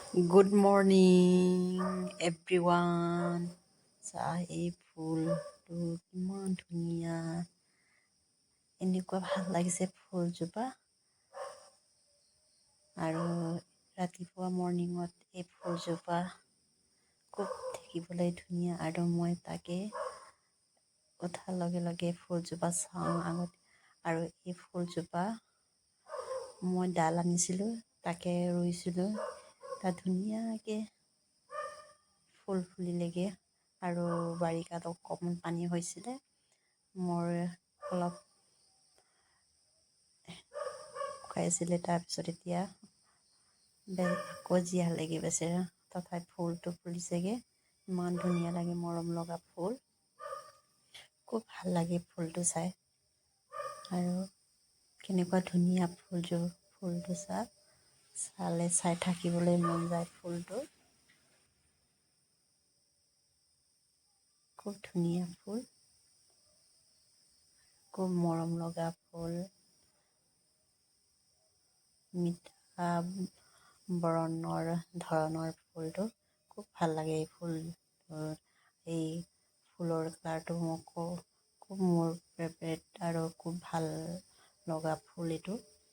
Good morning, everyone. চাহ এই ফুলটো কিমান ধুনীয়া, এনেকুৱা ভাল লাগিছে ফুলজোপা। আৰু ৰাতিপুৱা মৰ্ণিঙত এই ফুলজোপা খুব দেখিবলৈ ধুনীয়া, আৰু মই তাকে উঠাৰ লগে লগে ফুলজোপা চাওঁ আগত। আৰু এই ফুলজোপা মই ডাল আনিছিলোঁ, তাকে ৰুইছিলোঁ। তাত ধুনীয়াকৈ ফুল ফুলিলেগৈ। আৰু বাৰিষাত অকণমান পানী হৈছিলে, মোৰ অলপ শুকাইছিলে। তাৰপিছত এতিয়া আকৌ জীয়ালেগৈ বেচেৰা, তথাপি ফুলটো ফুলিছেগৈ। ইমান ধুনীয়া লাগে, মৰম লগা ফুল। খুব ভাল লাগে ফুলটো চাই। আৰু কেনেকুৱা ধুনীয়া ফুলটো চালে চাই থাকিবলৈ মন যায়। ফুলটো খুব ধুনীয়া ফুল, খুব মৰম লগা ফুল। মিঠা ধৰণৰ ফুলটো খুব ভাল লাগে। এই ফুলৰ কালাৰটো মোক খুব মোৰ ফেভৰেট আৰু খুব ভাল লগা ফুল এইটো।